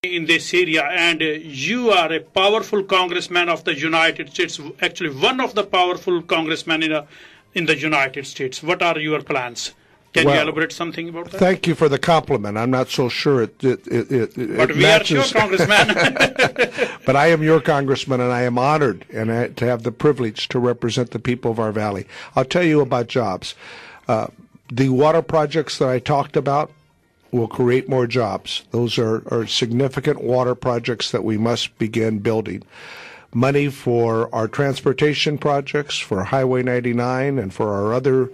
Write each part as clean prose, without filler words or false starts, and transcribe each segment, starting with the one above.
in this area, and you are a powerful congressman of the United States, actually one of the powerful congressmen in the United States. What are your plans? Can you elaborate something about that? Thank you for the compliment. I'm not so sure it but we matches. are sure, Congressman. But I am your congressman, and I am honored to have the privilege to represent the people of our valley. I'll tell you about jobs. The water projects that I talked about will create more jobs. Those are significant water projects that we must begin building. Money for our transportation projects, for Highway 99, and for our other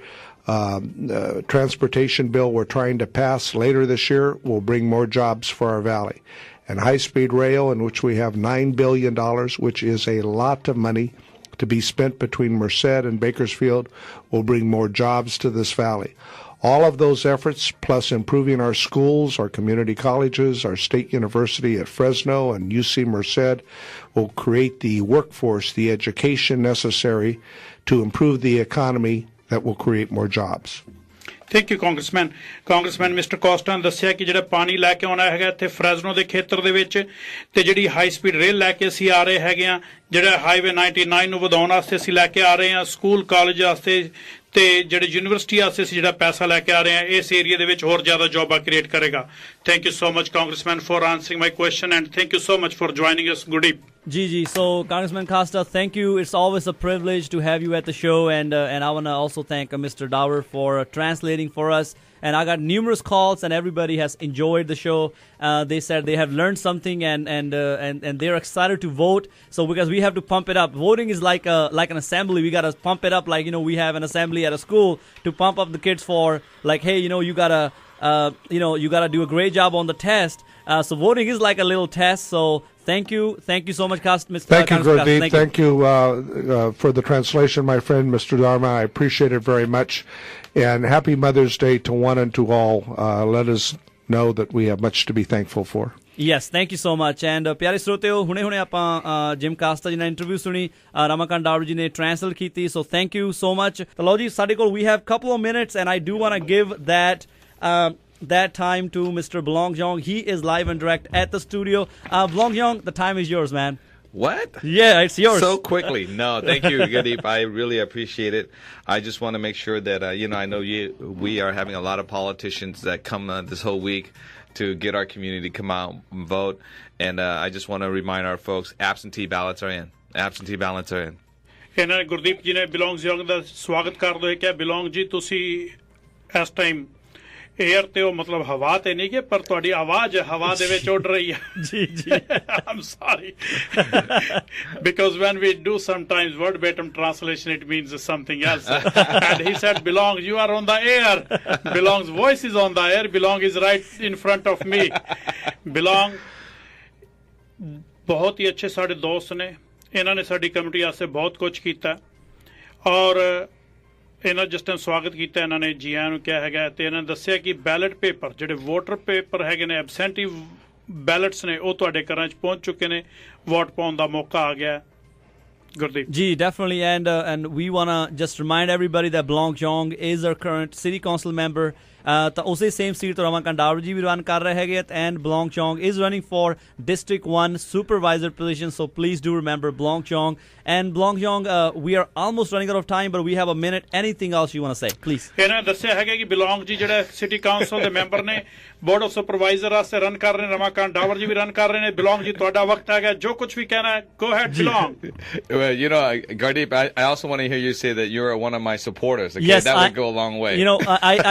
transportation bill we're trying to pass later this year will bring more jobs for our valley. And high-speed rail, in which we have $9 billion, which is a lot of money to be spent between Merced and Bakersfield, will bring more jobs to this valley. All of those efforts, plus improving our schools, our community colleges, our state university at Fresno and UC Merced, will create the workforce, the education necessary to improve the economy that will create more jobs. Thank you, Congressman. Congressman Mr. Costa ने ਦੱਸਿਆ ਕਿ ਜਿਹੜਾ ਪਾਣੀ ਲੈ ਕੇ ਆਉਣਾ ਹੈਗਾ ਇੱਥੇ ਫਰੈਜ਼ਨੋ ਦੇ ਖੇਤਰ ਦੇ ਵਿੱਚ ਤੇ ਜਿਹੜੀ ਹਾਈ ਸਪੀਡ ਰੇਲ ਲੈ ਕੇ ਅਸੀਂ ਆ ਰਹੇ ਹੈਗੇ ਆ ਜਿਹੜਾ ਹਾਈਵੇ 99 ਨੂੰ ਵਧਾਉਣ ਵਾਸਤੇ ਅਸੀਂ ਲੈ ਕੇ ਆ ਰਹੇ ਆ ਸਕੂਲ ਕਾਲਜ ਵਾਸਤੇ ਤੇ ਜਿਹੜੇ ਯੂਨੀਵਰਸਿਟੀ ਵਾਸਤੇ ਅਸੀਂ ਜਿਹੜਾ ਪੈਸਾ ਲੈ ਕੇ ਆ ਰਹੇ ਆ ਇਸ ਏਰੀਆ ਦੇ ਵਿੱਚ ਹੋਰ ਜ਼ਿਆਦਾ ਜੌਬਾਂ ਕ੍ਰੀਏਟ ਕਰੇਗਾ thank you so much congressman for answering my question and thank you so much for joining us good evening Gee. So, Congressman Costa, thank you. It's always a privilege to have you at the show, and I want to also thank Mr. Dower for translating for us. And I got numerous calls, and everybody has enjoyed the show. They said they have learned something, and they're excited to vote. So, because we have to pump it up, voting is like an assembly. We got to pump it up, like we have an assembly at a school to pump up the kids for, like, hey, you gotta. You got to do a great job on the test. So voting is like a little test. So thank you so much, Mr. Thank you, Gurdeep. Thank you for the translation, my friend, Mr. Dharma. I appreciate it very much. And happy Mother's Day to one and to all. Let us know that we have much to be thankful for. Yes, thank you so much. And ਪਿਆਰੇ ਸਰੋਤਿਓ ਹੁਣੇ ਆਪਾਂ gym ਕਾਸਟਾ ਜੀ ਨਾਲ interview ਸੁਣੀ ਰਮਾਕਾਂਤ ਡਾਵਰ ਜੀ ਨੇ translate ਕੀਤੀ so thank you so much ਤਾਂ ਲਓ ਜੀ ਸਾਡੇ ਕੋਲ we have couple of minutes and I do want to give that time to Mr. Blong Xiong. He is live and direct at the studio. Blong Xiong, the time is yours, man. What? Yeah, it's yours. So quickly. No, thank you, Gadeep. I really appreciate it. I just want to make sure that, I know we are having a lot of politicians that come this whole week to get our community to come out and vote. And I just want to remind our folks, absentee ballots are in. Absentee ballots are in. ਇਹਨਾਂ ਗੁਰਦੀਪ ਜੀ ਨੇ belong ਜਿਓਂਗ ਦਾ ਸਵਾਗਤ ਕਰਦੇ ਹੋਏ ਕਿਹਾ belong ਜੀ ਤੁਸੀਂ ਇਸ ਟਾਈਮ 에ਅਰ ਤੇ ਉਹ ਮਤਲਬ ਹਵਾ ਤੇ ਨਹੀਂ ਕਿ ਪਰ ਤੁਹਾਡੀ ਆਵਾਜ਼ ਹਵਾ ਦੇ ਵਿੱਚ ਉੱਡ ਰਹੀ ਹੈ ਜੀ I'm sorry because when we do sometimes verbatim translation it means something else and he said Belong you are on the air Belong's voice is on the air Belong is right in front of me Belong ਬਹੁਤ ਹੀ ਅੱਛੇ ਸਾਡੇ ਦੋਸਤ ਨੇ ਇਹਨਾਂ ਨੇ ਸਾਡੀ community ਵਾਸਤੇ ਬਹੁਤ ਕੁਝ ਕੀਤਾ ਔਰ ਇਹਨਾਂ ਜਿਸ ਟਾਈਮ ਸਵਾਗਤ ਕੀਤਾ ਇਹਨਾਂ ਨੇ ਜੀ ਆਇਆਂ ਨੂੰ ਕਿਹਾ ਹੈਗਾ ਤੇ ਇਹਨਾਂ ਨੇ ਦੱਸਿਆ ਕਿ ਬੈਲਟ ਪੇਪਰ ਜਿਹੜੇ ਵੋਟਰ ਪੇਪਰ ਹੈਗੇ ਨੇ ਐਬਸੈਂਟੀ ਬੈਲਟਸ ਨੇ ਉਹ ਤੁਹਾਡੇ ਘਰਾਂ 'ਚ ਪਹੁੰਚ ਚੁੱਕੇ ਨੇ ਵੋਟ ਪਾਉਣ ਦਾ ਮੌਕਾ ਆ ਗਿਆ Gurdeep. Gee, definitely, and we want to just remind everybody that Blong Xiong is our current city council member. ਤਾਂ ਉਸੇ ਸੇਮ ਸੀਟ ਤੋਂ ਰਮਾਕਾਂਤ ਡਾਵਰ ਜੀ ਵੀ ਰਨ ਕਰ ਰਹੇ ਹੈਗੇ and Blong Xiong is running for District 1 supervisor position, so please do remember Blong Xiong. And Blong Xiong, we are almost running out of time, but we have a minute. Anything else you want to say, please? ਇਹਨਾਂ ਦੱਸਿਆ ਹੈਗਾ ਕਿ Belong ਜੀ ਜਿਹੜੇ city council ਦੇ member ਨੇ board of supervisor ਵਾਸਤੇ run ਕਰ ਰਹੇ ਨੇ ਰਮਾਕਾਂਤ ਡਾਵਰ ਜੀ ਵੀ ਰਨ ਕਰ ਰਹੇ ਨੇ Belong ਜੀ ਤੁਹਾਡਾ ਵਕਤ ਹੈਗਾ ਜੋ ਕੁਝ ਵੀ ਕਹਿਣਾ ਹੈ go ahead Belong. Well, Gurdeep, I also want to hear you say that you're one of my supporters. Okay? Yes, that would go a long way.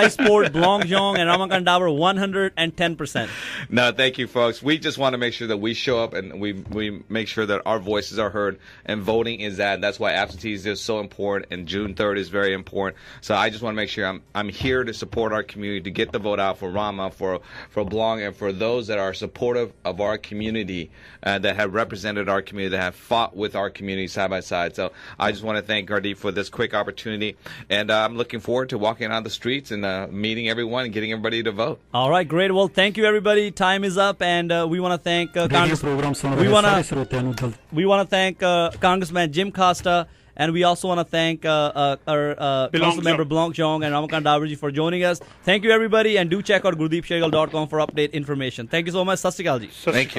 I support Blong Xiong and Ramakanth Davar 110%. No, thank you, folks. We just want to make sure that we show up and we make sure that our voices are heard. And voting is that. That's why absentees is so important. And June 3rd is very important. So I just want to make sure I'm here to support our community, to get the vote out for Rama, for Blong, and for those that are supportive of our community, that have represented our community, that have fought with our community side by side. So I just want to thank Gurdeep for this quick opportunity. And I'm looking forward to walking on the streets and meeting everyone and getting everybody to vote. All right, great. Well, thank you, everybody. Time is up, and we want to thank we want to thank Congressman Jim Costa, and we also want to thank our council member Blong Xiong and Ramakanth Davarji for joining us. Thank you, everybody, and do check out GurdeepShehgal.com for update information. Thank you so much. Sat Sri Akal ji. Thank you.